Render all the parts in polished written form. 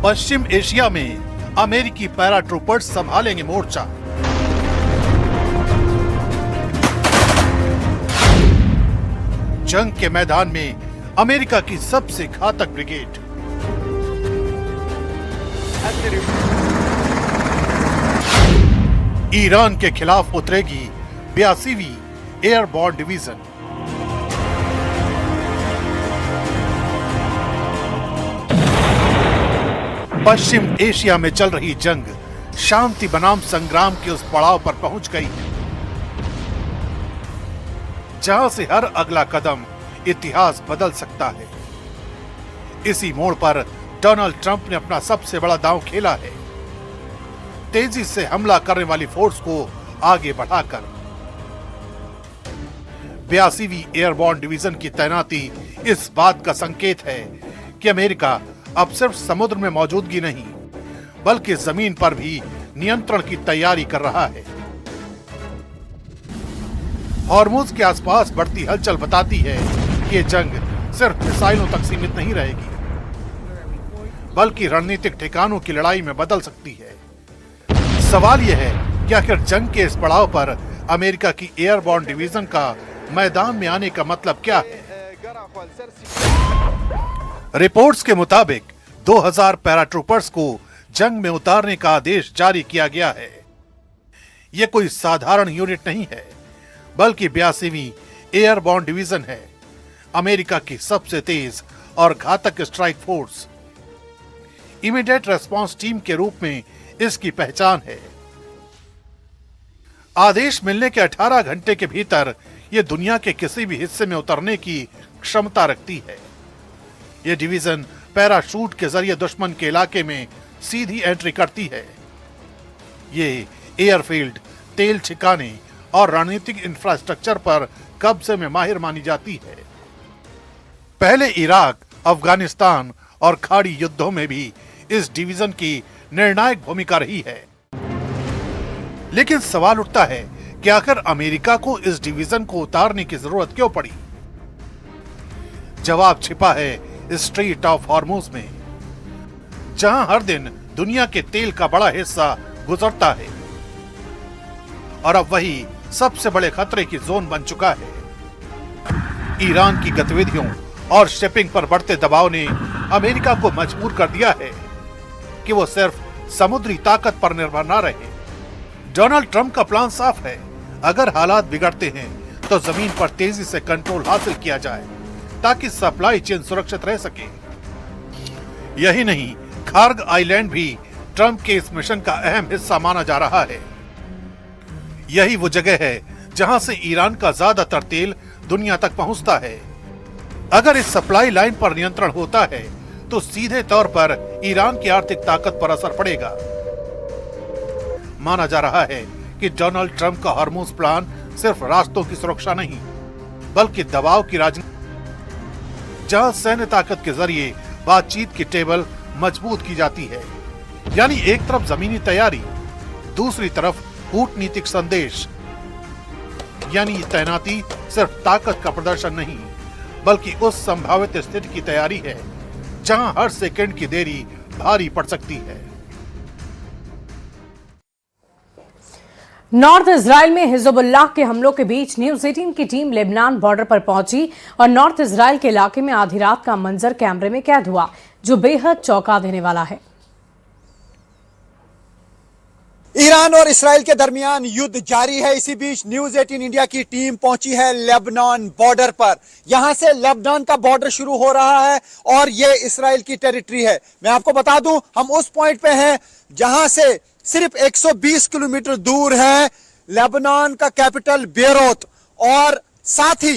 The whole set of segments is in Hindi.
पश्चिम एशिया में अमेरिकी पैराट्रूपर्स संभालेंगे मोर्चा। जंग के मैदान में अमेरिका की सबसे घातक ब्रिगेड। ईरान के खिलाफ उतरेगी 82वीं एयरबॉर्न डिवीजन। पश्चिम एशिया में चल रही जंग शांति बनाम संग्राम के उस पड़ाव पर पहुंच गई है जहां से हर अगला कदम इतिहास बदल सकता है। इसी मोड़ पर डोनाल्ड ट्रंप ने अपना सबसे बड़ा दांव खेला है, तेजी से हमला करने वाली फोर्स को आगे बढ़ाकर। 82वीं एयरबॉर्न डिवीजन की तैनाती इस बात का संकेत है कि अमेरिका अब सिर्फ समुद्र में मौजूदगी नहीं बल्कि जमीन पर भी नियंत्रण की तैयारी कर रहा है। हॉर्मुज के आसपास बढ़ती हलचल बताती है कि ये जंग सिर्फ मिसाइलों तक सीमित नहीं रहेगी बल्कि रणनीतिक ठिकानों की लड़ाई में बदल सकती है। सवाल यह है कि आखिर जंग के इस पड़ाव पर अमेरिका की एयरबॉर्न डिवीजन का मैदान में आने का मतलब क्या है? रिपोर्ट्स के मुताबिक 2000 पैराट्रूपर्स को जंग में उतारने का आदेश जारी किया गया है। यह कोई साधारण यूनिट नहीं है बल्कि 82वीं एयरबॉर्न डिवीजन है, अमेरिका की सबसे तेज और घातक strike force. Immediate response team के रूप में इसकी पहचान है। आदेश मिलने के 18 घंटे के भीतर यह दुनिया के किसी भी हिस्से में उतरने की क्षमता रखती है। यह डिवीजन पैराशूट के जरिए दुश्मन के इलाके में सीधी एंट्री करती है। ये एयरफील्ड, तेल ठिकाने और रणनीतिक इंफ्रास्ट्रक्चर पर कब्जे में माहिर मानी जाती है। पहले इराक, अफगानिस्तान और खाड़ी युद्धों में भी इस डिवीजन की निर्णायक भूमिका रही है। लेकिन सवाल उठता है कि आखिर अमेरिका को इस डिवीजन को उतारने की जरूरत क्यों पड़ी? जवाब छिपा है स्ट्रेट ऑफ हॉर्मुज में, जहां हर दिन दुनिया के तेल का बड़ा हिस्सा गुजरता है और अब वही सबसे बड़े खतरे की जोन बन चुका है। ईरान की गतिविधियों और शिपिंग पर बढ़ते दबाव ने अमेरिका को मजबूर कर दिया है कि वो सिर्फ समुद्री ताकत पर निर्भर न रहे। डोनाल्ड ट्रंप का प्लान साफ है, अगर हालात बिगड़ते हैं तो जमीन पर तेजी से कंट्रोल हासिल किया जाए ताकि सप्लाई चेन सुरक्षित रह सके। यही नहीं, खार्ग आइलैंड भी ट्रंप के इस मिशन का अहम हिस्सा माना जा रहा है। यही वो जगह है जहां से ईरान का ज्यादातर तेल दुनिया तक पहुंचता है। अगर इस सप्लाई लाइन पर नियंत्रण होता है तो सीधे तौर पर ईरान की आर्थिक ताकत पर असर पड़ेगा। माना जा रहा है कि डोनाल्ड ट्रंप का हॉर्मुज प्लान सिर्फ रास्तों की सुरक्षा नहीं बल्कि दबाव की राजनीति, जहां सैन्य ताकत के जरिए बातचीत की टेबल मजबूत की जाती है। यानी एक तरफ जमीनी तैयारी, दूसरी तरफ कूटनीतिक संदेश। यानी तैनाती सिर्फ ताकत का प्रदर्शन नहीं बल्कि उस संभावित स्थिति की तैयारी है जहां हर सेकंड की देरी भारी पड़ सकती है। नॉर्थ इजराइल में हिजबुल्लाह के हमलों के बीच न्यूज़ 18 की टीम लेबनान बॉर्डर पर पहुंची और नॉर्थ इजराइल के इलाके में आधी रात का मंजर कैमरे में कैद हुआ जो बेहद चौंका देने वाला है। ईरान और इस्राएल के दरमियान युद्ध जारी है। इसी बीच न्यूज़ 18 इंडिया की टीम पहुंची है लेबनान बॉर्डर पर। यहां से लेबनान का बॉर्डर शुरू हो रहा है और ये इस्राएल की टेरिटरी है। मैं आपको बता दूं, हम उस पॉइंट पे हैं जहां से सिर्फ 120 किलोमीटर दूर है लेबनान का कैपिटल बेरूत और साथ ही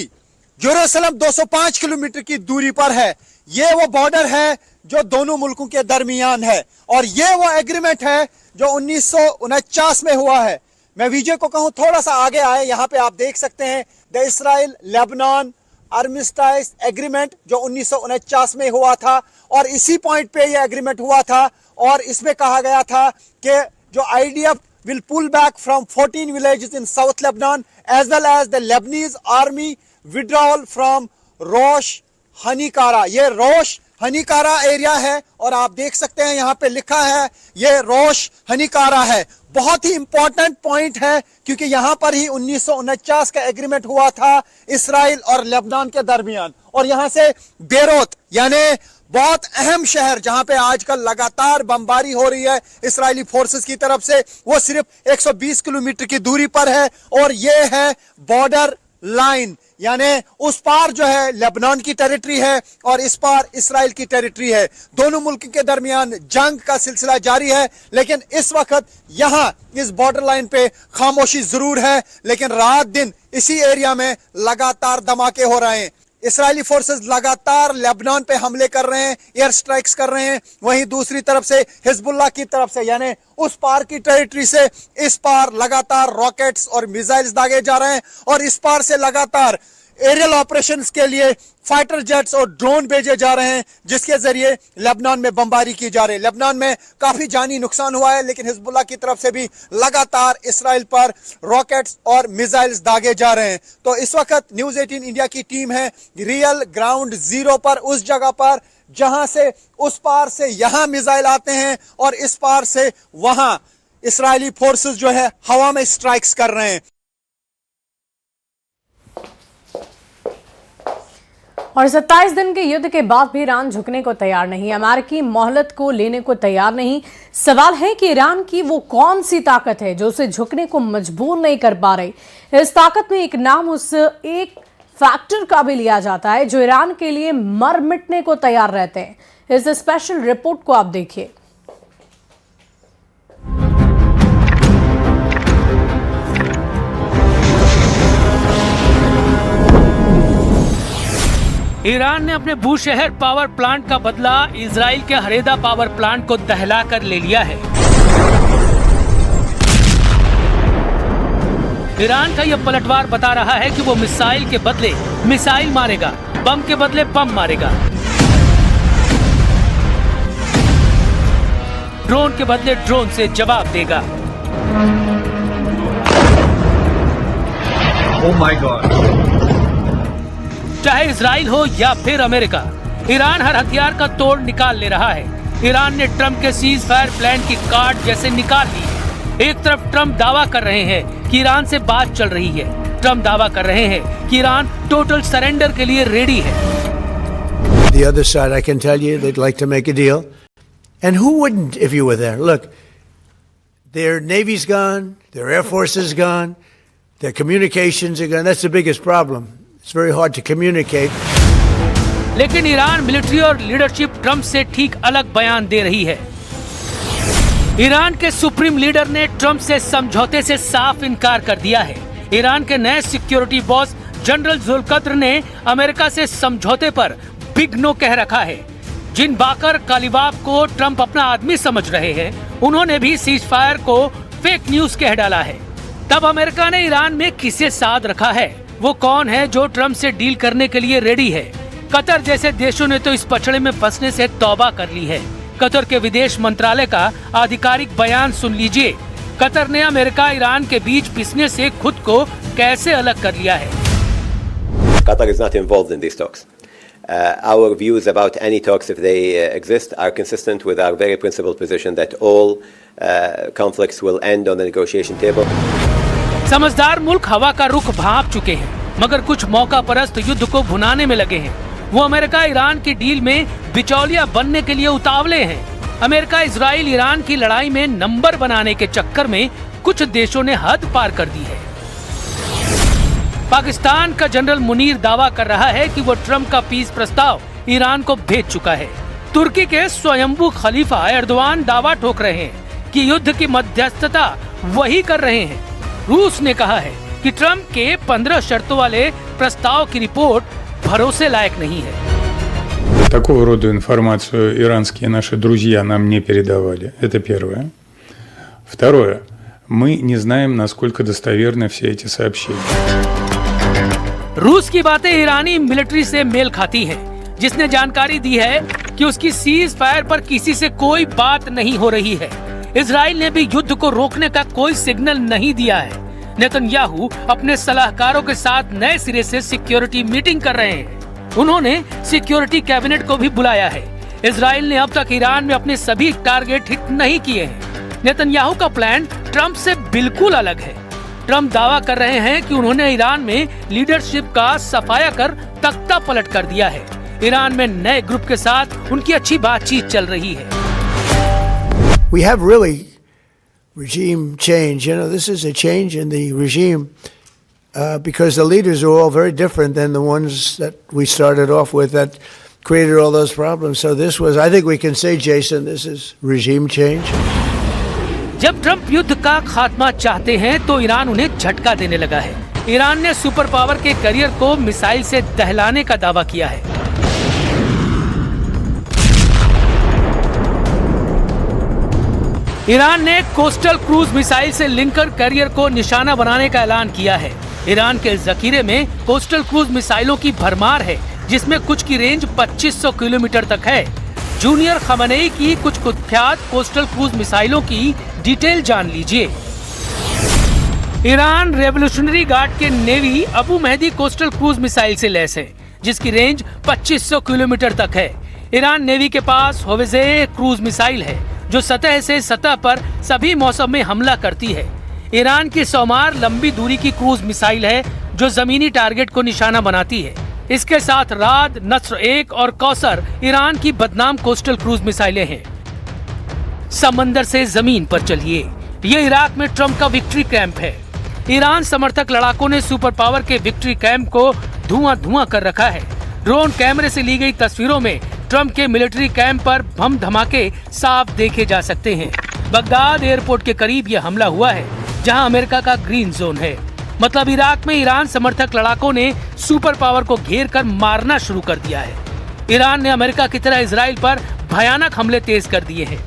यरूशलेम 205 किलोमीटर की दूरी पर है। ये वो बॉर्डर है जो दोनों मुल्कों के दरमियान है और ये वो एग्रीमेंट है जो 1949 में हुआ है। मैं विजय को कहूं थोड़ा सा आगे आए, यहां पे आप देख सकते हैं द इसराइल लेबनान आर्मिस्टाइज एग्रीमेंट जो 1949 में हुआ था और इसी पॉइंट पे ये एग्रीमेंट हुआ था और इसमें कहा गया था कि जो IDF will pull back from 14 villages in South Lebanon as well as the Lebanese army withdrawal from Rosh Hanikara। ये रोश हनीकारा एरिया है और आप देख सकते हैं यहाँ पे लिखा है ये रोश हनीकारा है। बहुत ही इंपॉर्टेंट पॉइंट है क्योंकि यहाँ पर ही 1949 का एग्रीमेंट हुआ था इस्राइल और लेबनान के दरमियान, और यहाँ से बेरूत यानी बहुत अहम शहर जहां पे आजकल लगातार बमबारी हो रही है इस्राएली फोर्सेस की तरफ से, वो सिर्फ 120 किलोमीटर की दूरी पर है। और ये है बॉर्डर लाइन, यानी उस पार जो है लेबनान की टेरिटरी है और इस पार इस्राइल की टेरिटरी है। दोनों मुल्क के दरमियान जंग का सिलसिला जारी है, लेकिन इस वक्त यहां इस बॉर्डर लाइन पे खामोशी जरूर है, लेकिन रात दिन इसी एरिया में लगातार धमाके हो रहे हैं। इस्राएली फोर्सेस लगातार लेबनान पे हमले कर रहे हैं, एयर स्ट्राइक्स कर रहे हैं। वहीं दूसरी तरफ से हिजबुल्लाह की तरफ से यानी उस पार की टेरिटरी से इस पार लगातार रॉकेट्स और मिसाइल्स दागे जा रहे हैं, और इस पार से लगातार एरियल ऑपरेशंस के लिए फाइटर जेट्स और ड्रोन भेजे जा रहे हैं, जिसके जरिए लेबनान में बमबारी की जा रही है। लेबनान में काफी जानी नुकसान हुआ है, लेकिन हिजबुल्लाह की तरफ से भी लगातार इस्राइल पर रॉकेट्स और मिसाइल्स दागे जा रहे हैं। तो इस वक्त न्यूज 18 इंडिया की टीम है रियल ग्राउंड जीरो पर, उस जगह पर जहां से उस पार से यहां मिसाइल आते हैं और इस पार से वहां इस्राएली फोर्सेस जो है हवा में स्ट्राइक्स कर रहे हैं। और 27 दिन के युद्ध के बाद भी ईरान झुकने को तैयार नहीं, अमेरिकी मोहलत को लेने को तैयार नहीं। सवाल है कि ईरान की वो कौन सी ताकत है जो उसे झुकने को मजबूर नहीं कर पा रही। इस ताकत में एक नाम उस एक फैक्टर का भी लिया जाता है जो ईरान के लिए मर मिटने को तैयार रहते हैं। इस स्पेशल रिपोर्ट को आप देखिए। ईरान ने अपने बूशहर पावर प्लांट का बदला इजराइल के हरेदा पावर प्लांट को दहलाकर ले लिया है। ईरान का यह पलटवार बता रहा है कि वो मिसाइल के बदले मिसाइल मारेगा, बम के बदले बम मारेगा, ड्रोन के बदले ड्रोन से जवाब देगा। Oh my God! चाहे इजराइल हो या फिर अमेरिका, ईरान हर हथियार का तोड़ निकाल ले रहा है। ईरान ने ट्रंप के सीज फायर प्लान की कार्ड जैसे निकाल ली। एक तरफ ट्रंप दावा कर रहे हैं कि ईरान से बात चल रही है, ट्रंप दावा कर रहे हैं कि ईरान टोटल सरेंडर के लिए रेडी है। The other side, I can tell you, they'd like to make a deal. And who wouldn't if you were there? Look, their Navy's gone, their Air Force is gone, their communications are gone. That's the biggest problem. It's very hard to communicate. लेकिन ईरान मिलिट्री और लीडरशिप ट्रंप से ठीक अलग बयान दे रही है। ईरान के सुप्रीम लीडर ने ट्रंप से समझौते से साफ इनकार कर दिया है। ईरान के नए सिक्योरिटी बॉस जनरल जुल्कद्र ने अमेरिका से समझौते पर बिग नो कह रखा है। जिन बाकर कालिबाफ को ट्रंप अपना आदमी समझ रहे हैं, उन्होंने भी सीज फायर को फेक न्यूज कह डाला है। तब अमेरिका ने ईरान में किसे साथ रखा है? वो कौन है जो ट्रंप से डील करने के लिए रेडी है? कतर जैसे देशों ने तो इस पचड़े में फंसने से तौबा कर ली है। कतर के विदेश मंत्रालय का आधिकारिक बयान सुन लीजिए। कतर ने अमेरिका ईरान के बीच पिसने से खुद को कैसे अलग कर लिया है। Qatar is not involved in these talks. Our views about any talks, if they exist, are consistent with our very principled position that all conflicts will end on the negotiation table. समझदार मुल्क हवा का रुख भांप चुके हैं, मगर कुछ मौका परस्त युद्ध को भुनाने में लगे हैं। वो अमेरिका ईरान की डील में बिचौलिया बनने के लिए उतावले हैं। अमेरिका इजराइल ईरान की लड़ाई में नंबर बनाने के चक्कर में कुछ देशों ने हद पार कर दी है। पाकिस्तान का जनरल मुनीर दावा कर रहा है कि वो ट्रंप का पीस प्रस्ताव ईरान को भेज चुका है। तुर्की के स्वयंभू खलीफा एर्दोआन दावा ठोक रहे हैं कि युद्ध की मध्यस्थता वही कर रहे हैं। रूस ने कहा है कि ट्रंप के 15 शर्तों वाले प्रस्ताव की रिपोर्ट भरोसे लायक नहीं है। Такого рода информацию иранские наши друзья нам не передавали. Это первое. Второе. Мы не знаем, насколько достоверны все эти сообщения. रूस की बातें ईरानी मिलिट्री से मेल खाती हैं, जिसने जानकारी दी है कि उसकी सीज फायर पर किसी से कोई बात नहीं हो रही है। इजराइल ने भी युद्ध को रोकने का कोई सिग्नल नहीं दिया है। नेतन्याहू अपने सलाहकारों के साथ नए सिरे से सिक्योरिटी मीटिंग कर रहे हैं। उन्होंने सिक्योरिटी कैबिनेट को भी बुलाया है। इजराइल ने अब तक ईरान में अपने सभी टारगेट हिट नहीं किए हैं। नेतन्याहू का प्लान ट्रंप से बिल्कुल अलग है। ट्रंप दावा कर रहे हैं कि उन्होंने ईरान में लीडरशिप का सफाया कर तख्ता पलट कर दिया है। ईरान में नए ग्रुप के साथ उनकी अच्छी बातचीत चल रही है। We have really regime change. You know, this is a change in the regime because the leaders are all very different than the ones that we started off with that created all those problems. So this was, I think we can say, Jason, this is regime change. जब ट्रंप युद्ध का खात्मा चाहते हैं तो ईरान उन्हें झटका देने लगा है। ईरान ने सुपर पावर के करियर को मिसाइल से दहलाने का दावा किया है। ईरान ने कोस्टल क्रूज मिसाइल से लिंकर करियर को निशाना बनाने का ऐलान किया है। ईरान के जखीरे में कोस्टल क्रूज मिसाइलों की भरमार है, जिसमें कुछ की रेंज 2500 किलोमीटर तक है। जूनियर खमनेई की कुछ कुख्यात कोस्टल क्रूज मिसाइलों की डिटेल जान लीजिए। ईरान रेवोल्यूशनरी गार्ड के navy Abu Mahdi coastal cruise missile से लैस है, जिसकी रेंज 2500 किलोमीटर तक है। ईरान नेवी के पास होवेजे क्रूज मिसाइल है, जो सतह से सतह पर सभी मौसम में हमला करती है। ईरान की सौमार लंबी दूरी की क्रूज मिसाइल है, जो जमीनी टारगेट को निशाना बनाती है। इसके साथ राद, नस्र 1 और कौसर ईरान की बदनाम कोस्टल क्रूज मिसाइलें हैं। समंदर से जमीन पर चलिए, ये इराक में ट्रंप का विक्ट्री कैंप है। ईरान समर्थक लड़ाकों ने सुपर पावर के विक्ट्री कैंप को धुआं कर रखा है। ड्रोन कैमरे से ली गई तस्वीरों में ट्रंप के मिलिट्री कैंप पर बम धमाके साफ देखे जा सकते हैं। बगदाद एयरपोर्ट के करीब यह हमला हुआ है, जहां अमेरिका का ग्रीन जोन है। मतलब इराक में ईरान समर्थक लड़ाकों ने सुपर पावर को घेर कर मारना शुरू कर दिया है। ईरान ने अमेरिका की तरह इजराइल पर भयानक हमले तेज कर दिए हैं।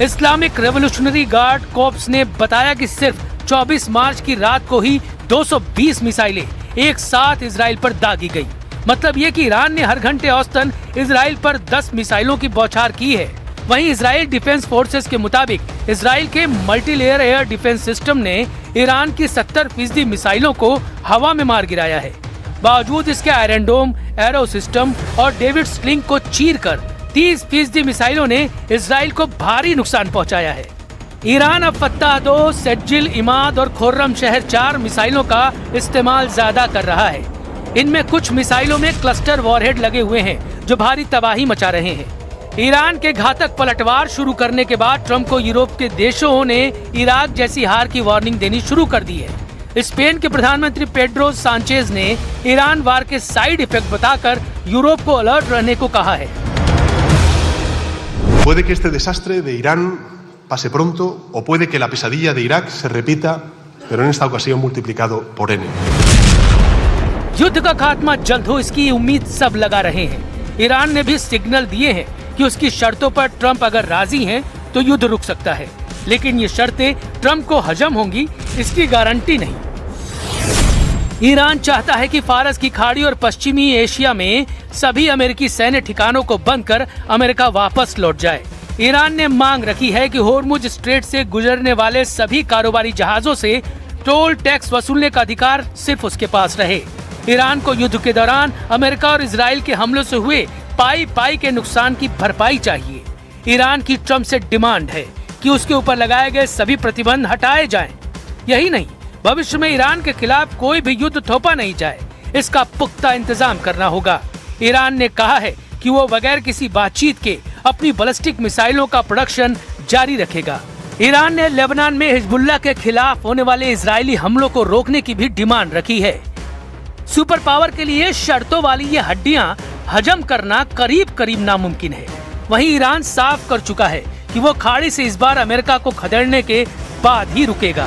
इस्लामिक रेवोल्यूशनरी गार्ड कोर्प्स ने बताया कि सिर्फ 24 मार्च की रात को ही 220 मिसाइलें एक साथ इजराइल पर दागी गई। मतलब ये कि ईरान ने हर घंटे औसतन इजराइल पर 10 मिसाइलों की बौछार की है। वहीं इजराइल डिफेंस फोर्सेस के मुताबिक इजराइल के मल्टीलेयर एयर डिफेंस सिस्टम ने ईरान की 70% मिसाइलों को हवा में मार गिराया है। बावजूद इसके आयरन डोम, एरो सिस्टम और डेविड स्लिंग को चीरकर 30% मिसाइलों ने इजराइल को भारी नुकसान पहुंचाया है। ईरान अब फत्ताह 2, सेज्जिल, इमाद और खुर्रम शहर 4 मिसाइलों का इस्तेमाल ज्यादा कर रहा है। इनमें कुछ मिसाइलों में क्लस्टर वॉरहेड लगे हुए हैं, जो भारी तबाही मचा रहे हैं। ईरान के घातक पलटवार शुरू करने के बाद ट्रंप को यूरोप के देशों ने इराक जैसी हार की वार्निंग देनी शुरू कर दी है। स्पेन के प्रधानमंत्री पेड्रो सांचेज ने ईरान वार के साइड इफेक्ट बताकर यूरोप को अलर्ट रहने को कहा है। Puede que este desastre de Irán pase pronto o puede que la pesadilla de Irak se repita, pero en esta ocasión multiplicado por n. युद्ध का खात्मा जल्द हो, इसकी उम्मीद सब लगा रहे हैं। ईरान ने भी सिग्नल दिए हैं कि उसकी शर्तों पर ट्रंप अगर राजी हैं तो युद्ध रुक सकता है, लेकिन ये शर्तें ट्रंप को हजम होंगी इसकी गारंटी नहीं। ईरान चाहता है कि फारस की खाड़ी और पश्चिमी एशिया में सभी अमेरिकी सैन्य ठिकानों को बंद कर अमेरिका वापस लौट जाए। ईरान ने मांग रखी है कि होर्मुज स्ट्रेट से गुजरने वाले सभी कारोबारी जहाजों से टोल टैक्स वसूलने का अधिकार सिर्फ उसके पास रहे। ईरान को युद्ध के दौरान अमेरिका और इजराइल के हमलों से हुए पाई के नुकसान की भरपाई चाहिए। ईरान की ट्रंप से डिमांड है कि उसके ऊपर लगाए गए सभी प्रतिबंध हटाए जाएं। यही नहीं, भविष्य में ईरान के खिलाफ कोई भी युद्ध थोपा नहीं जाए, इसका पुख्ता इंतजाम करना होगा। ईरान ने कहा है कि वो बगैर किसी बातचीत के अपनी बैलिस्टिक मिसाइलों का प्रोडक्शन जारी रखेगा। ईरान ने लेबनान में हिजबुल्लाह के खिलाफ होने वाले इजरायली हमलों को रोकने की भी डिमांड रखी है। सुपर पावर के लिए शर्तों वाली ये हड्डियां हजम करना करीब नामुमकिन है। वहीं ईरान साफ कर चुका है कि वो खाड़ी से इस बार अमेरिका को खदेड़ने के बाद ही रुकेगा।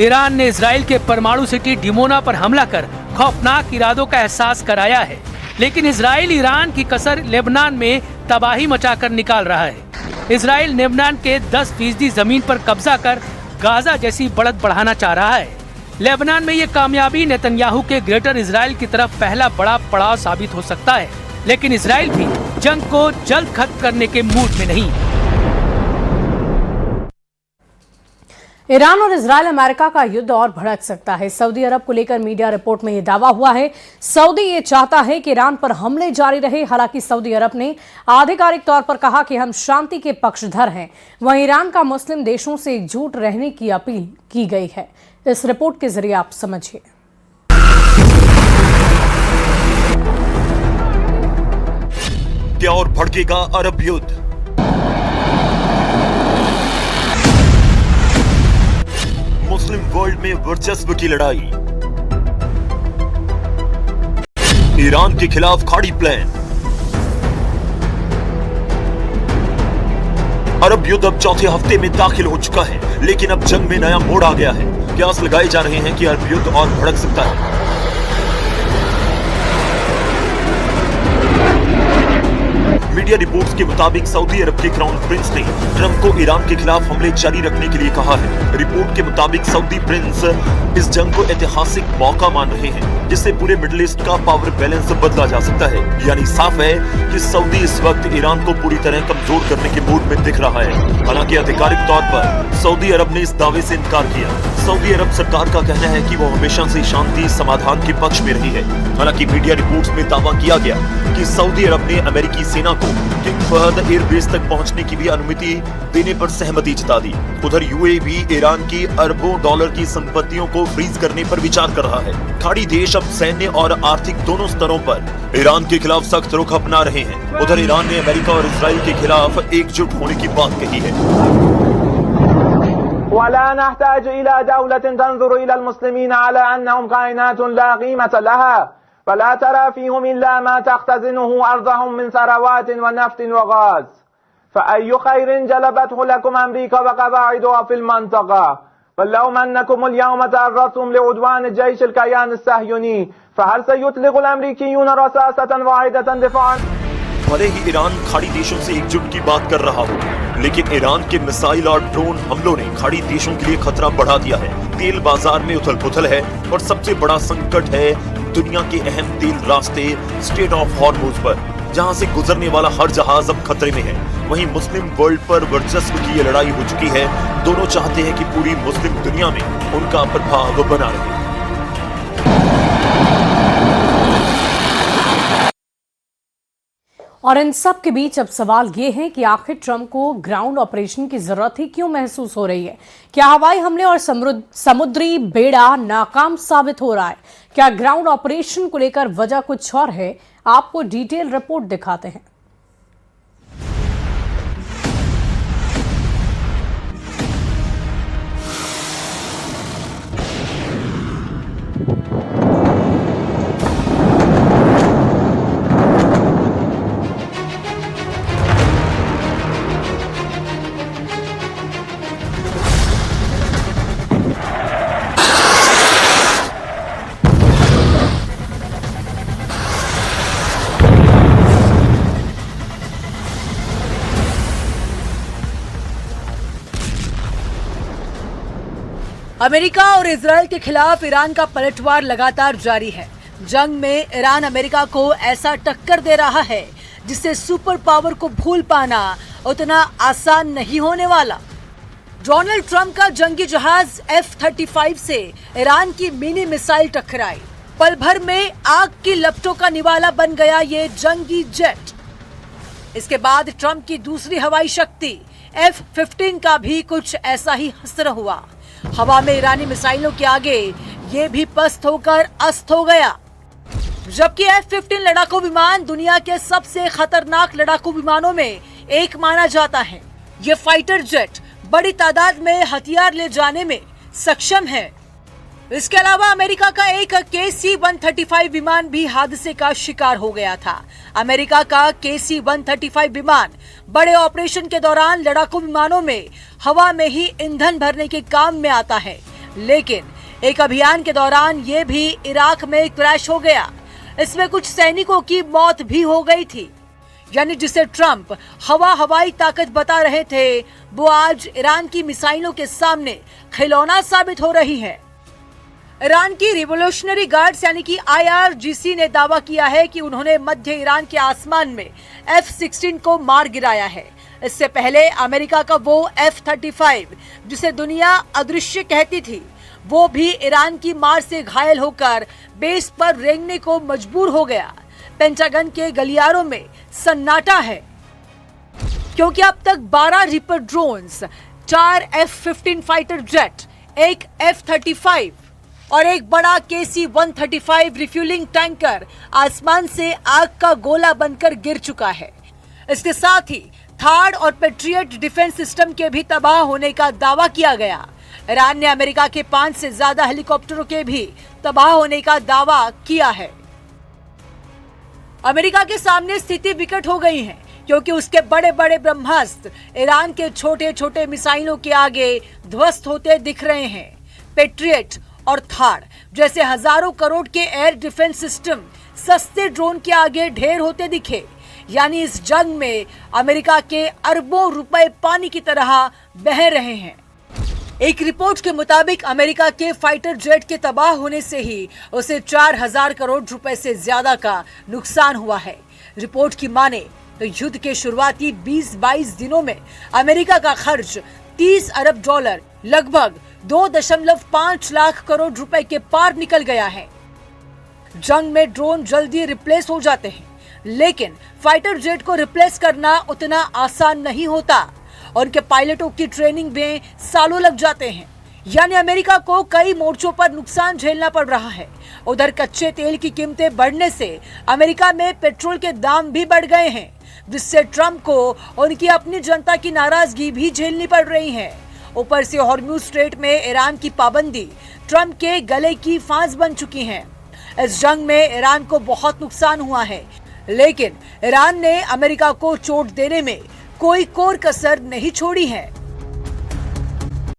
ईरान ने इजराइल के परमाणु सिटी डिमोना पर हमला कर खौफनाक इरादों का एहसास कराया है, लेकिन इजराइल ईरान की कसर लेबनान में तबाही मचाकर निकाल रहा है। इजराइल लेबनान के 10% जमीन पर कब्जा कर गाजा जैसी बढ़त बढ़ाना चाह रहा है। लेबनान में ये कामयाबी नेतन्याहू के ग्रेटर इजराइल की तरफ पहला बड़ा पड़ाव साबित हो सकता है, लेकिन इजराइल भी जंग को जल्द खत्म करने के मूड में नहीं। ईरान और इजरायल अमेरिका का युद्ध और भड़क सकता है। सऊदी अरब को लेकर मीडिया रिपोर्ट में यह दावा हुआ है। सऊदी ये चाहता है कि ईरान पर हमले जारी रहे। हालांकि सऊदी अरब ने आधिकारिक तौर पर कहा कि हम शांति के पक्षधर हैं। वहीं ईरान का मुस्लिम देशों से एकजुट रहने की अपील की गई है। इस रिपोर्ट के जरिए आप समझिए। क्या और भड़केगा अरब युद्ध? मुस्लिम वर्ल्ड में वर्चस्व की लड़ाई, ईरान के खिलाफ खाड़ी प्लान। अरब युद्ध अब चौथे हफ्ते में दाखिल हो चुका है, लेकिन अब जंग में नया मोड़ आ गया है। कयास लगाए जा रहे हैं कि अरब युद्ध और भड़क सकता है। मीडिया रिपोर्ट्स के मुताबिक सऊदी अरब के क्राउन प्रिंस ने ट्रंप को ईरान के खिलाफ हमले जारी रखने के लिए कहा है। रिपोर्ट के मुताबिक सऊदी प्रिंस इस जंग को ऐतिहासिक मौका मान रहे हैं, जिससे पूरे मिडिल ईस्ट का पावर बैलेंस बदला जा सकता है। यानी साफ है कि सऊदी इस वक्त ईरान को पूरी तरह कमजोर करने के मूड में दिख रहा है। हालांकि आधिकारिक तौर पर सऊदी अरब ने इस दावे से इनकार किया। सऊदी अरब सरकार का कहना है कि वो हमेशा से शांति समाधान के पक्ष में रही है। हालांकि मीडिया रिपोर्ट्स में दावा किया गया कि सऊदी अरब ने अमेरिकी सेना को किंग फहद एयरबेस तक पहुंचने की भी अनुमति देने पर सहमति जता दी। उधर यूएई भी ईरान की अरबों डॉलर की संपत्तियों को फ्रीज करने पर विचार कर रहा है। खाड़ी देश अब सैन्य और आर्थिक दोनों स्तरों पर ईरान के खिलाफ सख्त रुख अपना रहे हैं। उधर ईरान ने अमेरिका और इजराइल के खिलाफ एकजुट होने की बात कही है। वला नहताज इला दौलतिन तंजुरु इला अल-मुस्लिमीन अला अन्नहुम कायनातुन ला कीमत लहा फला तरा फीहुम इल्ला मा तख्तज़िनुहु अर्ज़हुम मिन सरवातिन व नफ्तिन व गाज़ फअय्यु खैरिन जलबतहु लकुम अमरीका व क़वाइदुहा फिल मंतक़ा वल्लौ अन्नकुम अल-यौम तअर्रज़्तुम लिउद्वान अल-जैश अल-कयान अस-सह्यूनी फहल सयुतलिक़ु अल-अमरीकियून रसासतन वाहिदतन दिफ़ाअन। भले ही ईरान खाड़ी देशों से एकजुट की बात कर रहा हो, लेकिन ईरान के मिसाइल और ड्रोन हमलों ने खाड़ी देशों के लिए खतरा बढ़ा दिया है। तेल बाजार में उथल-पुथल है और सबसे बड़ा संकट है दुनिया के अहम तेल रास्ते स्ट्रेट ऑफ हॉर्मुज़ पर, जहां से गुजरने वाला हर जहाज अब खतरे में है। वहीं मुस्लिम वर्ल्ड पर वर्चस्व की ये लड़ाई हो चुकी है। दोनों चाहते हैं कि पूरी मुस्लिम दुनिया में उनका प्रभाव बना रहे। और इन सब के बीच अब सवाल ये है कि आखिर ट्रंप को ग्राउंड ऑपरेशन की जरूरत ही क्यों महसूस हो रही है? क्या हवाई हमले और समुद्री बेड़ा नाकाम साबित हो रहा है? क्या ग्राउंड ऑपरेशन को लेकर वजह कुछ और है? आपको डिटेल रिपोर्ट दिखाते हैं। अमेरिका और इजरायल के खिलाफ ईरान का पलटवार लगातार जारी है। जंग में ईरान अमेरिका को ऐसा टक्कर दे रहा है जिससे सुपर पावर को भूल पाना उतना आसान नहीं होने वाला। डोनाल्ड ट्रंप का जंगी जहाज F-35 से ईरान की मिनी मिसाइल टकराई। पल भर में आग की लपटों का निवाला बन गया ये जंगी जेट। इसके बाद ट्रंप की दूसरी हवाई शक्ति F-15 का भी कुछ ऐसा ही हसर हुआ। हवा में ईरानी मिसाइलों के आगे ये भी पस्त होकर अस्त हो गया। जबकि F-15 लड़ाकू विमान दुनिया के सबसे खतरनाक लड़ाकू विमानों में एक माना जाता है। ये फाइटर जेट बड़ी तादाद में हथियार ले जाने में सक्षम है। इसके अलावा अमेरिका का एक KC-135 विमान भी हादसे का शिकार हो गया था। अमेरिका का KC-135 विमान बड़े ऑपरेशन के दौरान लड़ाकू विमानों में हवा में ही ईंधन भरने के काम में आता है, लेकिन एक अभियान के दौरान ये भी इराक में क्रैश हो गया। इसमें कुछ सैनिकों की मौत भी हो गई थी। यानी जिसे ट्रंप हवाई ताकत बता रहे थे, वो आज ईरान की मिसाइलों के सामने खिलौना साबित हो रही है। ईरान की रिवोल्यूशनरी गार्ड्स यानी कि IRGC ने दावा किया है कि उन्होंने मध्य ईरान के आसमान में F-16 को मार गिराया है। इससे पहले अमेरिका का वो F-35 जिसे दुनिया अदृश्य कहती थी, वो भी ईरान की मार से घायल होकर बेस पर रेंगने को मजबूर हो गया। पेंटागन के गलियारों में सन्नाटा है क्योंकि अब तक 12 ripper drones, 4 F-15 fighter jet, एक F-35 और एक बड़ा KC-135 रिफ्यूलिंग टैंकर आसमान से आग का गोला बनकर गिर चुका है। इसके साथ ही थार्ड और पेट्रियट डिफेंस सिस्टम के भी तबाह होने का दावा किया गया। ईरान ने अमेरिका के 5 से ज्यादा हेलीकॉप्टरों के भी तबाह होने का दावा किया है। अमेरिका के सामने स्थिति विकट हो गई है क्योंकि उसके बड़े बड़े ब्रह्मास्त्र ईरान के छोटे छोटे मिसाइलों के आगे ध्वस्त होते दिख रहे हैं। पेट्रियट और थार जैसे हजारों करोड़ के एयर डिफेंस सिस्टम सस्ते ड्रोन के आगे ढेर होते दिखे। यानी इस जंग में अमेरिका के अरबों रुपए पानी की तरह बह रहे हैं। एक रिपोर्ट के मुताबिक अमेरिका के फाइटर जेट के तबाह होने से ही उसे 4000 करोड़ रुपए से ज्यादा का नुकसान हुआ है। रिपोर्ट की माने तो युद्ध के शुरुआती 20-22 दिनों में अमेरिका का खर्च 30 अरब डॉलर, लगभग 2.5 लाख करोड़ रुपए के पार निकल गया है। जंग में ड्रोन जल्दी रिप्लेस हो जाते हैं, लेकिन फाइटर जेट को रिप्लेस करना उतना आसान नहीं होता। उनके पायलटों की ट्रेनिंग में सालों लग जाते हैं। यानी अमेरिका को कई मोर्चों पर नुकसान झेलना पड़ रहा है। उधर कच्चे तेल की कीमतें बढ़ने से अमेरिका में पेट्रोल के दाम भी बढ़ गए हैं, जिससे ट्रंप को उनकी अपनी जनता की नाराजगी भी झेलनी पड़ रही है। ऊपर से हॉर्मुज स्ट्रेट में ईरान की पाबंदी ट्रंप के गले की फांस बन चुकी है। इस जंग में ईरान को बहुत नुकसान हुआ है, लेकिन ईरान ने अमेरिका को चोट देने में कोई कोर कसर नहीं छोड़ी है।